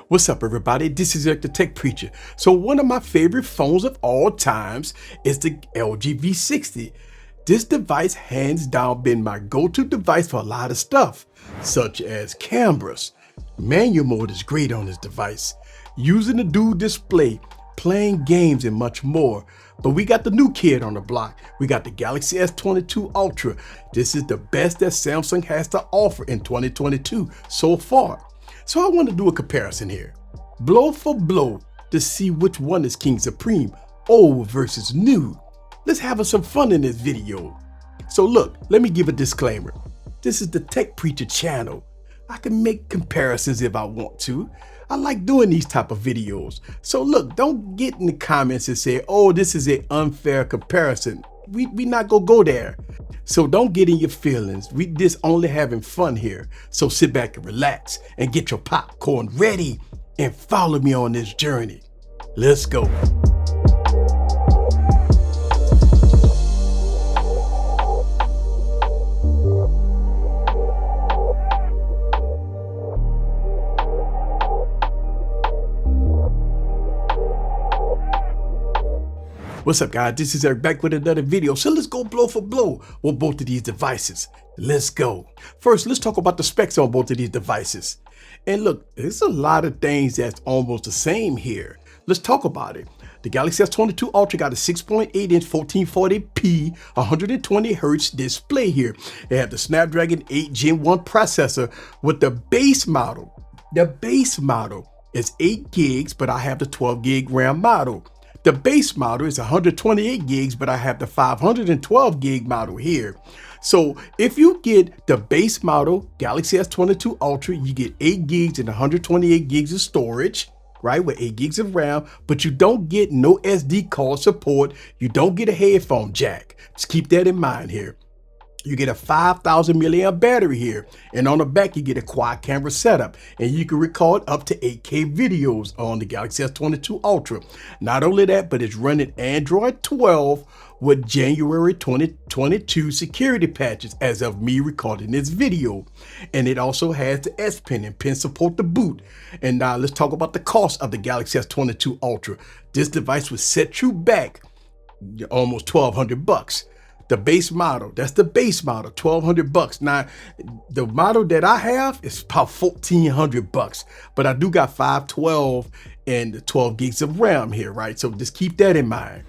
What's up, everybody? This is Eric the Tech Preacher. So one of my favorite phones of all times is the LG V60. This device hands down been my go-to device for a lot of stuff, such as cameras. Manual mode is great on this device. Using the dual display, playing games, and much more. But we got the new kid on the block. We got the Galaxy S22 Ultra. This is the best that Samsung has to offer in 2022 so far. So I want to do a comparison here, blow for blow, to see which one is king supreme, old versus new. Let's have some fun in this video. So look, let me give a disclaimer. This is the Tech Preacher channel. I can make comparisons if I want to. I like doing these type of videos. So look, don't get in the comments and say, oh, this is an unfair comparison. We not gonna go there. So don't get in your feelings. We just only having fun here. So sit back and relax and get your popcorn ready and follow me on this journey. Let's go. What's up, guys? This is Eric back with another video. So let's go blow for blow with both of these devices. Let's go. First, let's talk about the specs on both of these devices. And look, there's a lot of things that's almost the same here. Let's talk about it. The Galaxy S22 Ultra got a 6.8-inch 1440p 120 Hz display here. They have the Snapdragon 8 Gen 1 processor with the base model. The base model is 8 gigs, but I have the 12 gig RAM model. The base model is 128 gigs, but I have the 512 gig model here. So if you get the base model Galaxy S22 Ultra, you get 8 gigs and 128 gigs of storage, right, with 8 gigs of RAM, but you don't get no SD card support. You don't get a headphone jack. Just keep that in mind here. You get a 5,000 milliamp battery here, and on the back you get a quad camera setup, and you can record up to 8K videos on the Galaxy S22 Ultra. Not only that, but it's running Android 12 with January 2022 security patches as of me recording this video. And it also has the S Pen and pen support to boot. And now let's talk about the cost of the Galaxy S22 Ultra. This device will set you back almost $1,200. The base model, that's the base model, $1,200. Now, the model that I have is about $1,400, but I do got 512 and 12 gigs of RAM here, right? So just keep that in mind.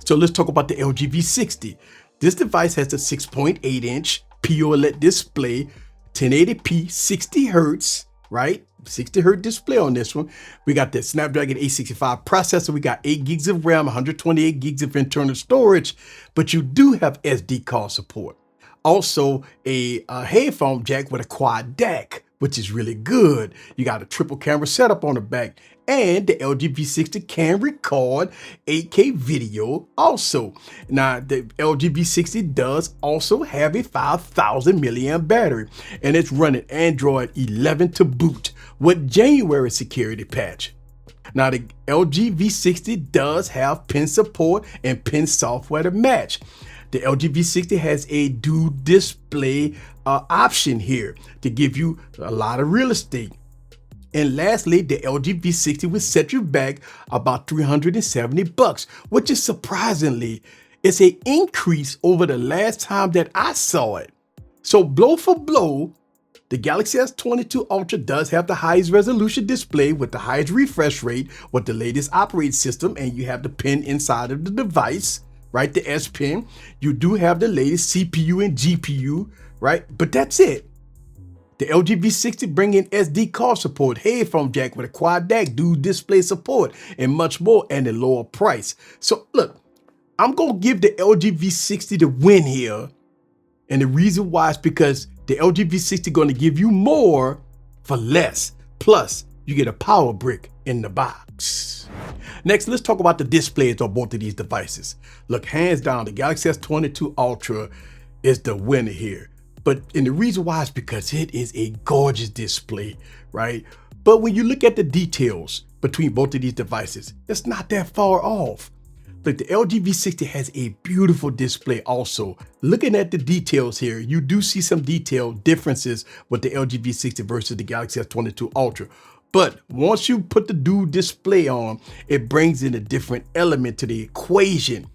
So let's talk about the LG V60. This device has a 6.8-inch POLED display, 1080p, 60 Hertz, right? 60 Hertz display on this one. We got the Snapdragon 865 processor. We got 8 gigs of RAM, 128 gigs of internal storage, but you do have SD card support. Also a headphone jack with a quad DAC, which is really good. You got a triple camera setup on the back, and the LG V60 can record 8K video also. Now, the LG V60 does also have a 5,000 milliamp battery, and it's running Android 11 to boot with January security patch. Now, the LG V60 does have pen support and pen software to match. The LG V60 has a dual display option here to give you a lot of real estate. And lastly, the LG V60 will set you back about $370, which is surprisingly, it's an increase over the last time that I saw it. So blow for blow, the Galaxy S22 Ultra does have the highest resolution display with the highest refresh rate with the latest operating system, and you have the pen inside of the device, right? The S Pen. You do have the latest CPU and GPU, right? But that's it. The LG V60 bring in SD card support, headphone jack with a quad DAC, dual display support, and much more, and a lower price. So look, I'm gonna give the LG V60 the win here. And the reason why is because the LG V60 gonna give you more for less. Plus, you get a power brick in the box. Next, let's talk about the displays on both of these devices. Look, hands down, the Galaxy S22 Ultra is the winner here. And the reason why is because it is a gorgeous display, right? But when you look at the details, between both of these devices. It's not that far off. Look, the LG V60 has a beautiful display also. Looking at the details here, you do see some detail differences with the LG V60 versus the Galaxy S22 Ultra. But once you put the dual display on, it brings in a different element to the equation.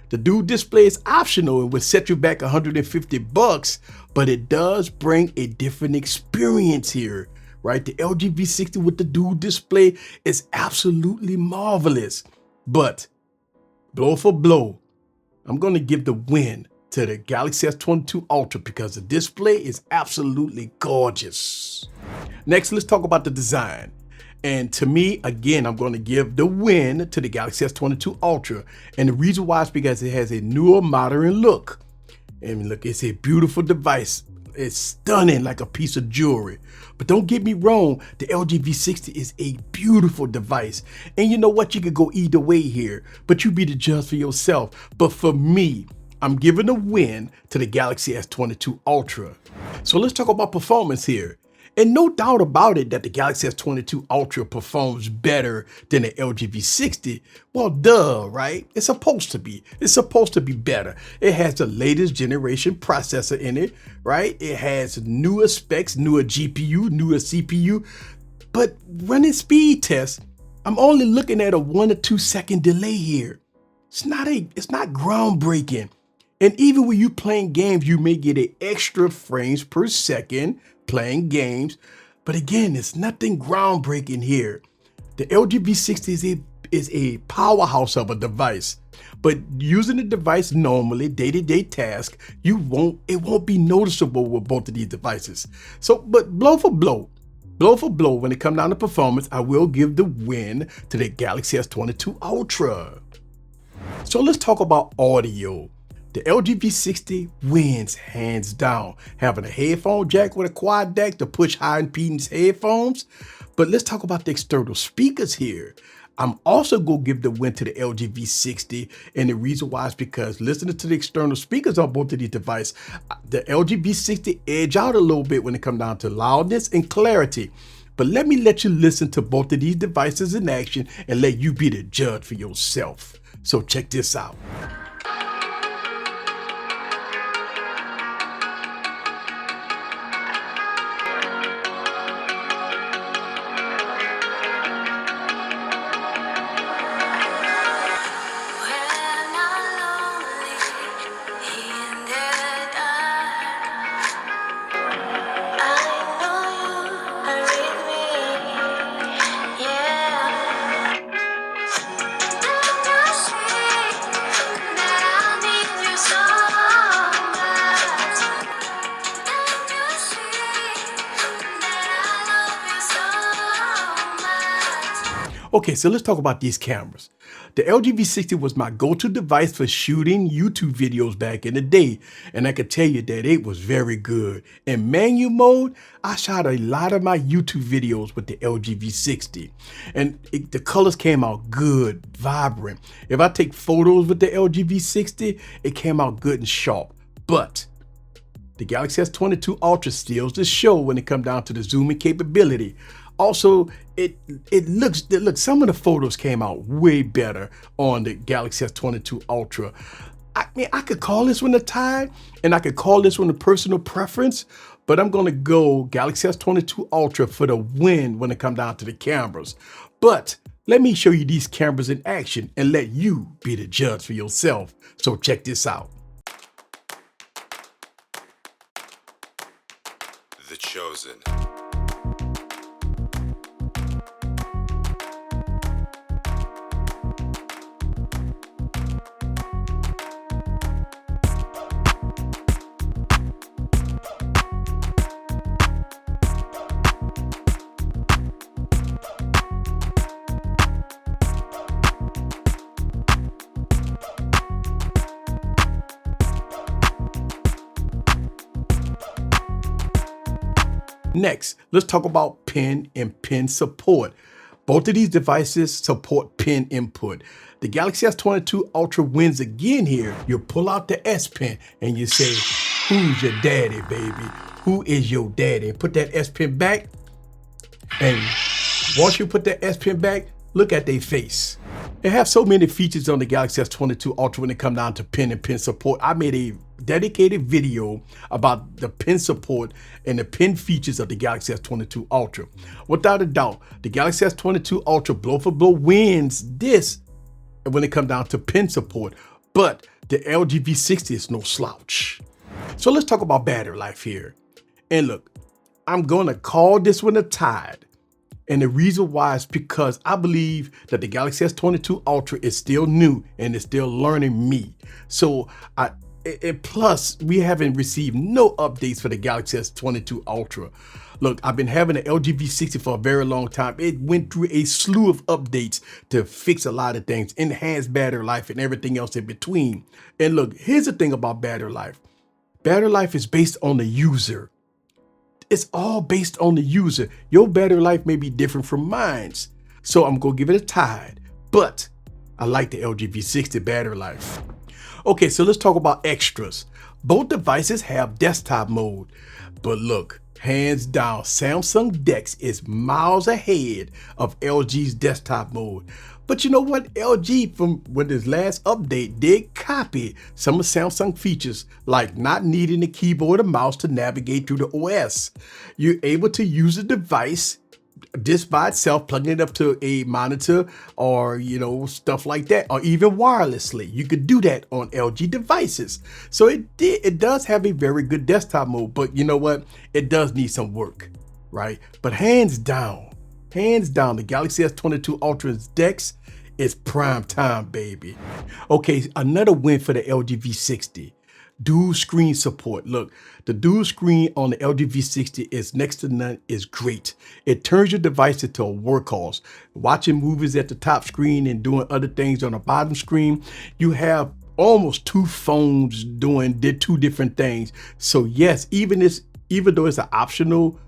The dual display is optional and will set you back $150, but it does bring a different experience here, right? The LG V60 with the dual display is absolutely marvelous. But blow for blow, I'm going to give the win to the Galaxy S22 Ultra because the display is absolutely gorgeous. Next, let's talk about the design. And to me, again, I'm going to give the win to the Galaxy S22 Ultra. And the reason why is because it has a newer, modern look. And look, it's a beautiful device. It's stunning like a piece of jewelry. But don't get me wrong, the LG V60 is a beautiful device. And you know what? You could go either way here, but you be the judge for yourself. But for me, I'm giving a win to the Galaxy S22 Ultra. So let's talk about performance here. And no doubt about it that the Galaxy S22 Ultra performs better than the LG V60. Well, duh, right? It's supposed to be. It's supposed to be better. It has the latest generation processor in it, right? It has newer specs, newer GPU, newer CPU. But running speed tests, I'm only looking at a 1 or 2 second delay here. It's not groundbreaking. And even when you're playing games, you may get an extra frames per second playing games. But again, it's nothing groundbreaking here. The LG V60 is a powerhouse of a device. But using the device normally, day-to-day task, it won't be noticeable with both of these devices. So, but blow for blow, when it comes down to performance, I will give the win to the Galaxy S22 Ultra. So let's talk about audio. The LG V60 wins hands down, having a headphone jack with a quad DAC to push high impedance headphones. But let's talk about the external speakers here. I'm also going to give the win to the LG V60, and the reason why is because listening to the external speakers on both of these devices, the LG V60 edge out a little bit when it comes down to loudness and clarity. But let me let you listen to both of these devices in action and let you be the judge for yourself. So check this out. Okay, so let's talk about these cameras. The LG V60 was my go-to device for shooting YouTube videos back in the day, and I can tell you that it was very good. In manual mode, I shot a lot of my YouTube videos with the LG V60, and the colors came out good, vibrant. If I take photos with the LG V60, it came out good and sharp. But the Galaxy S22 Ultra steals the show when it comes down to the zooming capability. Also, it looks some of the photos came out way better on the Galaxy S22 Ultra. I mean, I could call this one a tie, and I could call this one a personal preference, but I'm gonna go Galaxy S22 Ultra for the win when it comes down to the cameras. But let me show you these cameras in action and let you be the judge for yourself. So check this out. The Chosen. Next, let's talk about pen and pen support. Both of these devices support pen input. The Galaxy S22 Ultra wins again here. You pull out the S Pen and you say, who's your daddy, baby? Who is your daddy? Put that S Pen back. And once you put that S Pen back, Look at their face. They have so many features on the Galaxy S22 Ultra when it comes down to pen and pen support. I made a dedicated video about the pen support and the pen features of the Galaxy S22 Ultra. Without a doubt, the Galaxy S22 Ultra blow for blow wins this when it comes down to pen support, but the LG V60 is no slouch. So let's talk about battery life here. And look, I'm gonna call this one a tie. And the reason why is because I believe that the Galaxy S22 Ultra is still new and it's still learning me. So plus we haven't received no updates for the Galaxy S22 Ultra. Look, I've been having an LG V60 for a very long time. It went through a slew of updates to fix a lot of things, enhance battery life and everything else in between. And look, here's the thing about battery life. Battery life is based on the user. It's all based on the user. Your battery life may be different from mine's. So I'm gonna give it a tie, but I like the LG V60 battery life. Okay, so let's talk about extras. Both devices have desktop mode, but look, hands down, Samsung DeX is miles ahead of LG's desktop mode. But you know what? LG, from when this last update, did copy some of Samsung features, like not needing a keyboard or mouse to navigate through the OS. You're able to use the device just by itself, plugging it up to a monitor or, stuff like that, or even wirelessly. You could do that on LG devices. So it does have a very good desktop mode, but you know what? It does need some work, right? But hands down, the Galaxy S22 Ultra's DeX is prime time, baby. Okay, another win for the LG V60. Dual screen support. Look, the dual screen on the LG V60 is next to none, is great. It turns your device into a workhorse. Watching movies at the top screen and doing other things on the bottom screen, you have almost two phones did two different things. So yes, even though it's an optional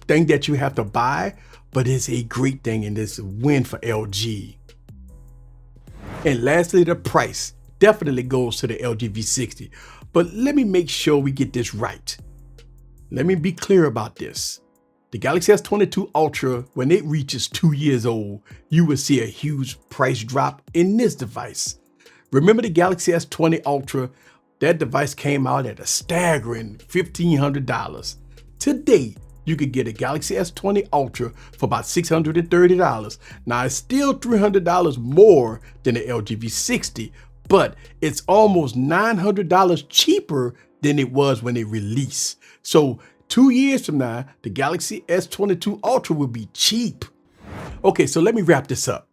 thing that you have to buy, but it's a great thing and it's a win for LG. And lastly, the price definitely goes to the LG V60. But let me make sure we get this right. Let me be clear about this. The Galaxy S22 Ultra, when it reaches 2 years old, you will see a huge price drop in this device. Remember the Galaxy S20 Ultra? That device came out at a staggering $1,500. Today, you could get a Galaxy S20 Ultra for about $630. Now, it's still $300 more than the LG V60, but it's almost $900 cheaper than it was when it released. So 2 years from now, the Galaxy S22 Ultra will be cheap. Okay, so let me wrap this up.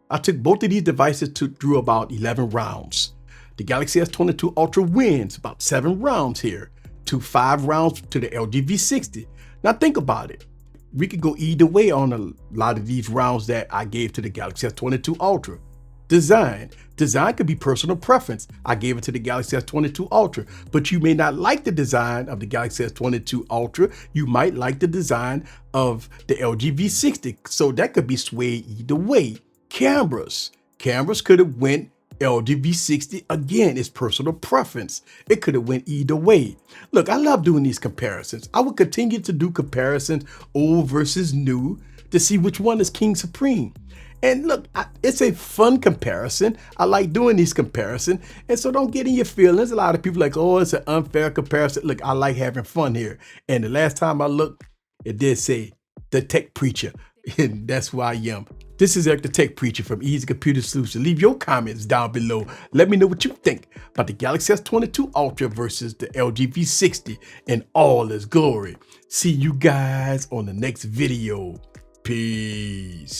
I took both of these devices through about 11 rounds. The Galaxy S22 Ultra wins about 7 rounds here, to 5 rounds to the LG V60. Now think about it. We could go either way on a lot of these rounds that I gave to the Galaxy S22 Ultra. Design could be personal preference. I gave it to the Galaxy S22 Ultra, but you may not like the design of the Galaxy S22 Ultra. You might like the design of the LG V60, so that could be swayed either way. Cameras could have went LG V60. Again, it's personal preference. It could have went either way. Look, I love doing these comparisons. I will continue to do comparisons, old versus new, to see which one is king supreme. And look, it's a fun comparison. I like doing these comparisons. And so don't get in your feelings. A lot of people are like, oh, it's an unfair comparison. Look, I like having fun here. And the last time I looked, it did say the Tech Preacher. And that's who I am. This is Eric the Tech Preacher from Easy Computer Solution. Leave your comments down below. Let me know what you think about the Galaxy S22 Ultra versus the LG V60 in all its glory. See you guys on the next video. Peace.